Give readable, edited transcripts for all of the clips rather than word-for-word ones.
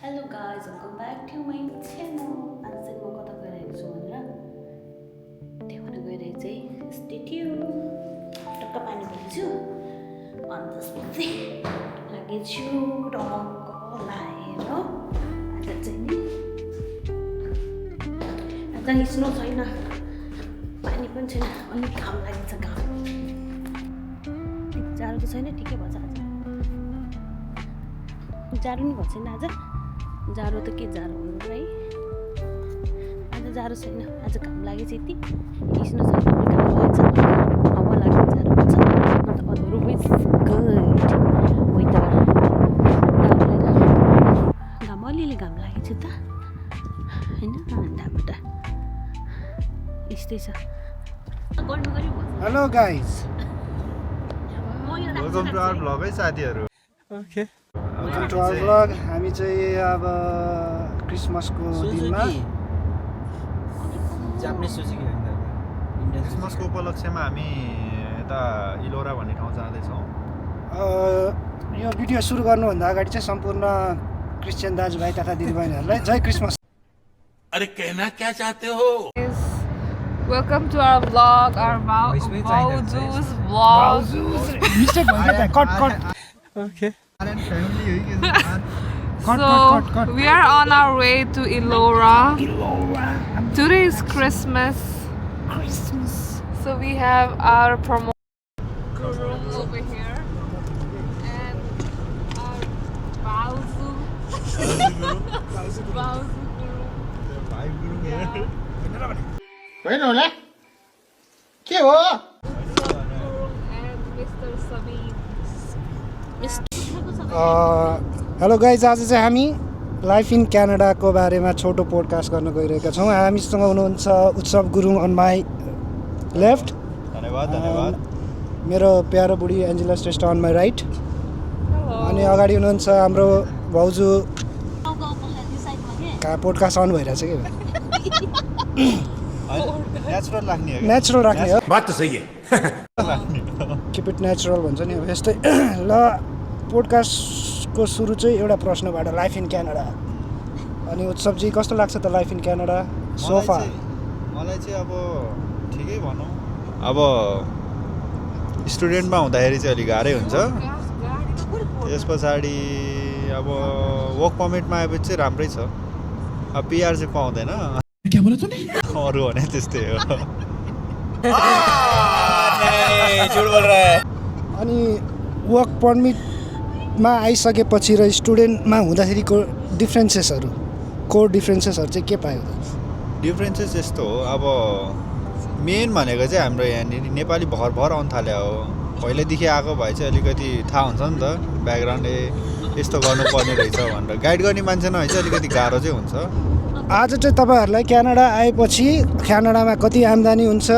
Hello guys, welcome back to my channel. आज चाहिँ म कता गइरहेको छु भनेर देखाउन गइरहेको चाहिँ stay tuned. टक्क पानी पिन्छु अनि त्यसपछि लागेछु टक्क लाएर आज चाहिँ नि आज स्नो छैन, पानी पनि छैन, अलिक घाम लागेको छ। घाम जाडो त छैन, ठिकै भन्छ। आज जाडो नि भएको छैन। आज जाडो त के जाडो हुनु है, आज जाडो छैन। आज घाम लागेछ यति, स्नो छैन, घाम लागेछ, हावा लाग्छ, जाडो हुन्छ। म त अदरवाइज गुड वेदर। घाम अलिअलि घाम लागेछ त होइन, अन्त यस्तै छ। Hello guys, welcome to our vlog है साथीहरू। Okay welcome to our vlog. हामी चाहिँ अब क्रिसमसको दिनमा क्रिसमसको उपलक्ष्यमा हामी यता इलोरा भन्ने ठाउँ जाँदैछौँ। यो भिडियो सुरु गर्नुभन्दा अगाडि चाहिँ सम्पूर्ण क्रिस्चियन दाजुभाइ तथा दिदीबहिनीहरूलाई जय क्रिसमस। अरे कहना क्या चाहते हो? Welcome to our vlog, our Vaoju's vlog. Mistake भयो क्या, cut okay So we are on our way to Elora. Today is Christmas. So we have our promo room over here and our Vaoju. Vaoju guru. होइन होला के हो? And Mr. Sabir. Hello guys, आज चाहिँ हामी life in क्यानाडाको बारेमा छोटो podcast गर्न गइरहेका छौँ। हामीसँग हुनुहुन्छ उत्सव गुरुङ अन माई लेफ्ट, धन्यवाद धन्यवाद। मेरो प्यारो बुढी Angela Shrestha on my right, अनि अगाडि हुनुहुन्छ हाम्रो भाउजू। कहाँ पोडकास्ट अन भइरहेछ कि? नेचुरल राख्ने हो, नेचुरल राख्ने हो, बात तो सही है। किप इट नेचुरल भन्छ नि। अब यस्तै ल, पोडकास्टको सुरु चाहिँ एउटा प्रश्नबाट, लाइफ इन क्यानाडा। अनि उत्सवजी कस्तो लाग्छ त लाइफ इन क्यानाडा सोफा? मलाई चाहिँ अब ठिकै भनौँ। अब स्टुडेन्टमा हुँदाखेरि चाहिँ अलिक गाह्रै हुन्छ। त्यस पछाडि अब वर्क पर्मिटमा आएपछि चाहिँ राम्रै छ। अब पिआर चाहिँ पाउँदैन, अरू भने त्यस्तै हो। अनि वर्क पर्मिटमा आइसकेपछि र स्टुडेन्टमा हुँदाखेरिको डिफ्रेन्सेसहरू, कोर डिफ्रेन्सेसहरू चाहिँ के पायो त? डिफ्रेन्सेस यस्तो हो, अब मेन भनेको चाहिँ हाम्रो यहाँनिर नेपाली भर आउनु थाल्यो हो। पहिल्यैदेखि आएको भए चाहिँ अलिकति थाहा हुन्छ नि त ब्याकग्राउन्ड, यस्तो गर्नुपर्ने रहेछ भनेर गाइड गर्ने मान्छे नभए चाहिँ अलिकति गाह्रो चाहिँ हुन्छ। आज चाहिँ तपाईँहरूलाई क्यानाडा आएपछि क्यानाडामा कति आम्दानी हुन्छ,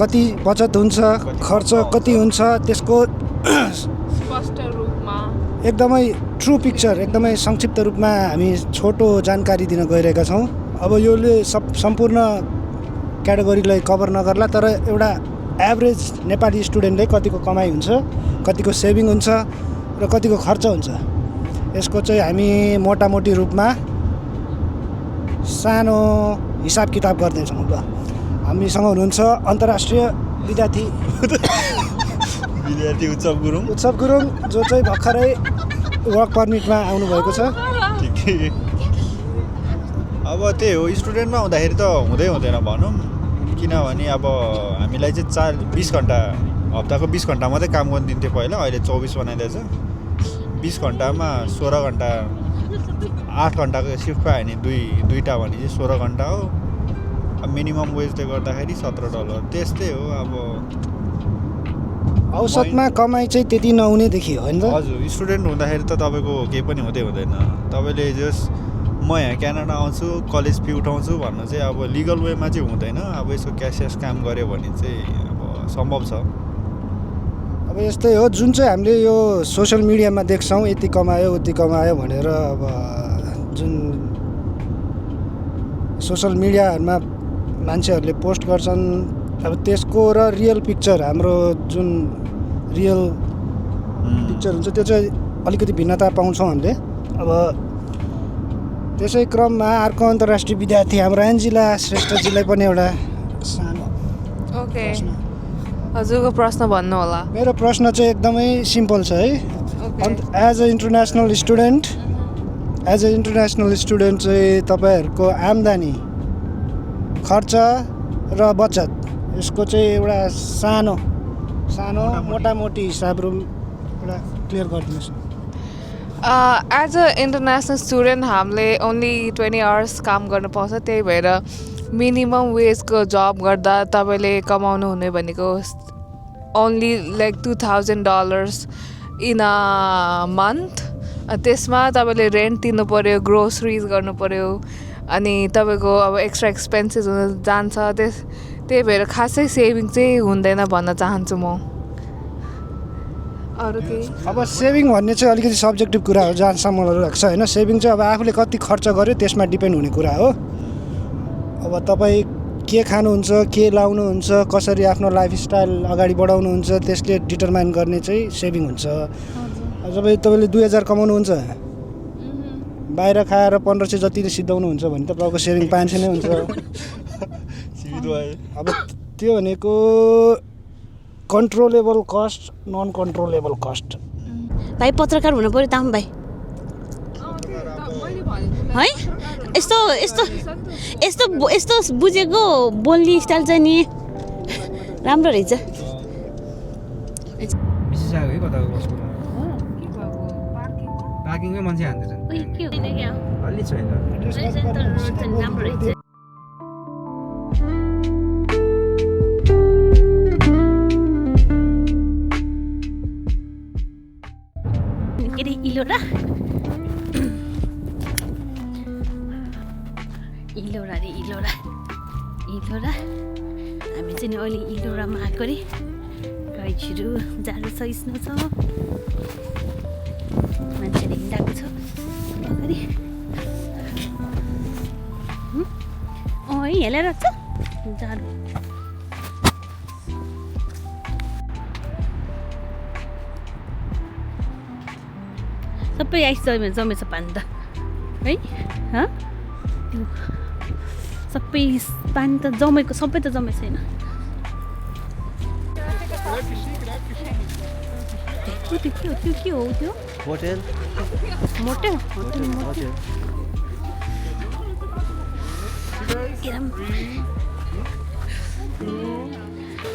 कति बचत हुन्छ, खर्च कति हुन्छ, त्यसको स्पष्ट रूपमा एकदमै ट्रु पिक्चर, एकदमै संक्षिप्त रूपमा हामी छोटो जानकारी दिन गइरहेका छौँ। अब योले सम्पूर्ण क्याटेगोरीलाई कभर नगर्ला, तर एउटा एभरेज नेपाली स्टुडेन्टले कतिको कमाइ हुन्छ, कतिको सेभिङ हुन्छ र कतिको खर्च हुन्छ, यसको चाहिँ हामी मोटामोटी रूपमा सानो हिसाब किताब गर्दैछौँ। ल, हामीसँग हुनुहुन्छ अन्तर्राष्ट्रिय विद्यार्थी उत्सव गुरुङ, जो चाहिँ भर्खरै वर्क पर्मिटमा आउनुभएको छ। ठिकै। अब त्यही हो, स्टुडेन्टमा हुँदाखेरि त हुँदैन भनौँ, किनभने अब हामीलाई चाहिँ 20 घन्टा, हप्ताको 20 घन्टा मात्रै काम गर्न दिन्थ्यो पहिला, अहिले 24 बनाइदिएछ। 20 घन्टामा 16 घन्टा, 8 घन्टाको सिफ्ट पायो भने दुईवटा भने चाहिँ 16 घन्टा हो। अब मिनिमम वेजले गर्दाखेरि $17, त्यस्तै हो। अब औसतमा कमाइ चाहिँ त्यति नहुने देखियो होइन त? हजुर, स्टुडेन्ट हुँदाखेरि त तपाईँको केही पनि हुँदैन। तपाईँले जस म यहाँ क्यानाडा आउँछु, कलेज फी उठाउँछु भन्नु चाहिँ अब लिगल वेमा चाहिँ हुँदैन। अब यसो क्यास काम गऱ्यो भने चाहिँ अब सम्भव छ। अब यस्तै हो, जुन चाहिँ हामीले यो सोसियल मिडियामा देख्छौँ, यति कमायो उति कमायो भनेर, अब जुन सोसियल मिडियाहरूमा मान्छेहरूले पोस्ट गर्छन्, अब त्यसको र रियल पिक्चर, हाम्रो जुन रियल पिक्चर हुन्छ त्यो चाहिँ अलिकति भिन्नता पाउँछौँ हामीले। अब त्यसै क्रममा अर्को अन्तर्राष्ट्रिय विद्यार्थी हाम्रो एन्जिला श्रेष्ठजीलाई पनि एउटा सानो ओके प्रश्न। हजुरको प्रश्न भन्नु होला। मेरो प्रश्न चाहिँ एकदमै सिम्पल छ है। एज अ इन्टरनेसनल स्टुडेन्ट चाहिँ तपाईँहरूको आम्दानी खर्च र बचत यसको चाहिँ एउटा सानो मोटामोटी हिसाबहरू एउटा क्लियर गरिदिनुहोस्। एज अ इन्टरनेसनल स्टुडेन्ट हामीले ओन्ली 20 आवर्स काम गर्नु पाउँछ, त्यही भएर मिनिमम वेजको जब गर्दा तपाईँले कमाउनु हुने भनेको only like $2,000 in a month. त्यसमा तपाईँले रेन्ट तिर्नु पऱ्यो, ग्रोसरिज गर्नु पऱ्यो, अनि तपाईँको अब एक्स्ट्रा एक्सपेन्सेस हुन जान्छ। त्यही भएर खासै सेभिङ चाहिँ हुँदैन भन्न चाहन्छु म। अरू केही? अब सेभिङ भन्ने चाहिँ अलिकति सब्जेक्टिभ कुरा हो जहाँसम्म मलाई लाग्छ होइन। सेभिङ चाहिँ अब आफूले कति खर्च गर्यो त्यसमा डिपेन्ड हुने कुरा हो। अब तपाईँ के खानुहुन्छ, के लाउनुहुन्छ, कसरी आफ्नो लाइफस्टाइल अगाडि बढाउनुहुन्छ त्यसले डिटरमाइन गर्ने चाहिँ सेभिङ हुन्छ। जब तपाईँले 2000 कमाउनुहुन्छ, बाहिर खाएर 1500 जति सिद्धाउनुहुन्छ भने त तपाईँको सेभिङ 500 नै हुन्छ। अब त्यो भनेको कन्ट्रोलेबल कस्ट, नन कन्ट्रोलेबल कस्ट। भाइ पत्रकार हुनु पऱ्यो ताम भाइ है। यस्तो यस्तो यस्तो यस्तो बुझेको बोल्ने स्टाइल चाहिँ नि राम्रो रहेछ। पार्किङमै मान्छे हान्दैछन्। अलि छैन। राम्रो रहेछ। के अरे इलोरा हामी चाहिँ नि अहिले इलोरामा आएको अरे। गाइडहरू जाडो सहिष्णु छ, मान्छेले हिँडाएको छ अगाडि। है हेलेर छ जाडो। सबै आइस जमेछ पानी त है। त्यो सबै पानी त जमेको, सबै त जमेको छैन। त्यो के हो त्यो? होटेल मोटेल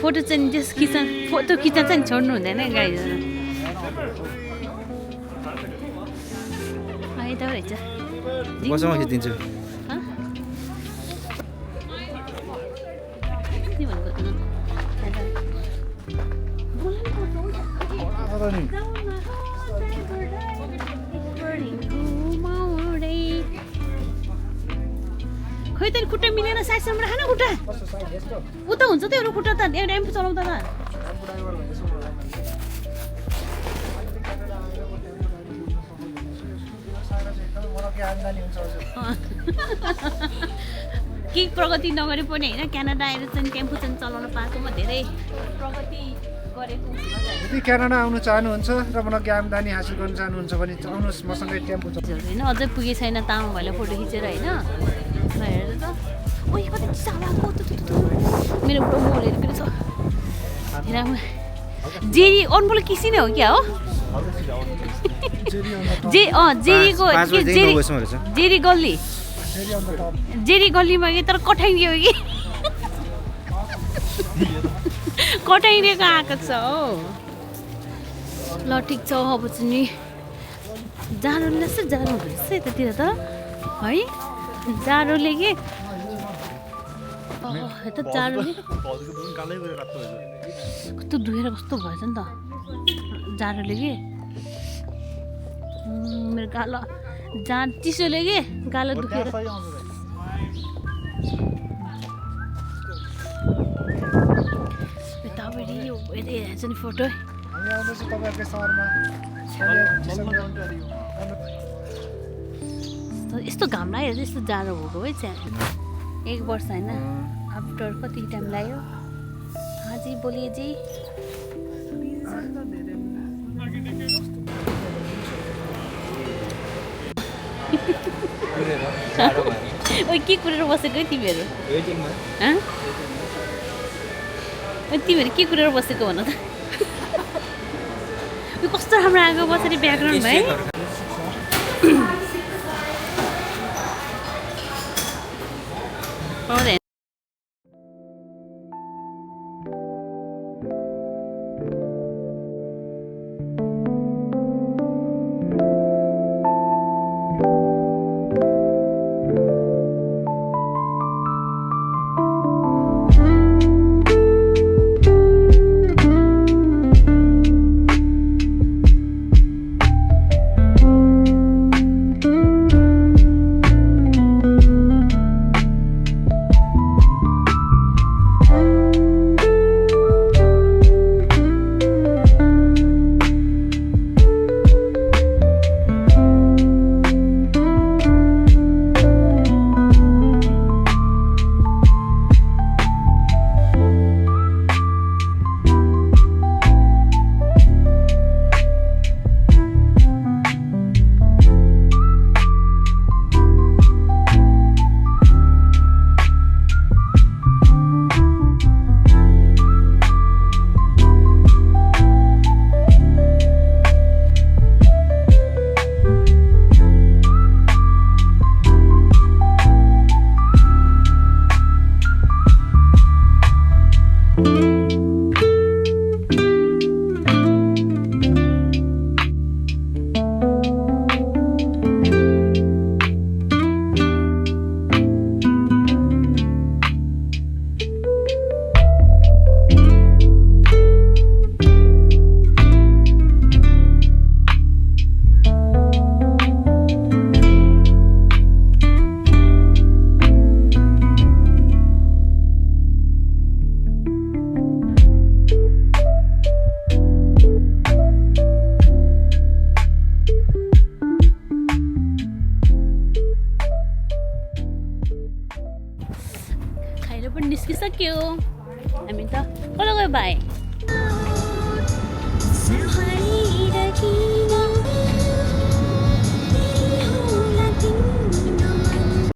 फोटो चाहिँ जस किचन फोटो खिच्न चाहिँ छोड्नु हुँदैन गाइजहरू। यता रहेछ मसँग खिचिदिन्छु। खै त खुट्टा मिलेन साइडसम्म राख न खुट्टा। उता हुन्छ त एउटा खुट्टा त एउटा एम्पू चलाउँदा त। केही प्रगति नगरे पनि होइन, क्यानाडा आएर चाहिँ टेम्पो चाहिँ चलाउन पाएको म धेरै प्रगति गरेको। यदि क्यानाडा आउनु चाहनुहुन्छ र मनकी आम्दानी हासिल गर्न चाहनुहुन्छ भने आउनुहोस् मसँगै टेम्पो होइन। अझै पुगे छैन तामा भाइलाई फोटो खिचेर होइन। हेरेर त ओ कति चालाको मेरो बुढो मोलेर पनि छ। जेरी अनबोल किसी नै हो क्या हो? जेरीको जेरी गल्ली, जेरी गल्लीमा कि तर कठाइदियो कि कठाइदिएको आएको छ हो। ल ठिक छ। अब चाहिँ नि जाडो रहेछ, जाडो रहेछ यतातिर त है। जाडोले के यता जाडोले कस्तो धुएर कस्तो भएछ नि त जाडोले के। मेरो गालो चिसोले के गालो दुखेर। यतापट्टि हेरेछ नि फोटो। यस्तो घाम लाग्यो, यस्तो जाडो भएको है चाहिँ 1 वर्ष होइन। आफ्टर कति टाइम लाग्यो? हाजी बोलिए जी। ओइ के कुरेर बसेको है तिमीहरू हँ? ओइ तिमीहरू के कुरेर बसेको भन त यो कस्तो राम्रो आगो बसेर ब्याकग्राउन्ड भयो पाउँदैन खाएर पनि निस्किसक्यो हामी त कता गयो भाइ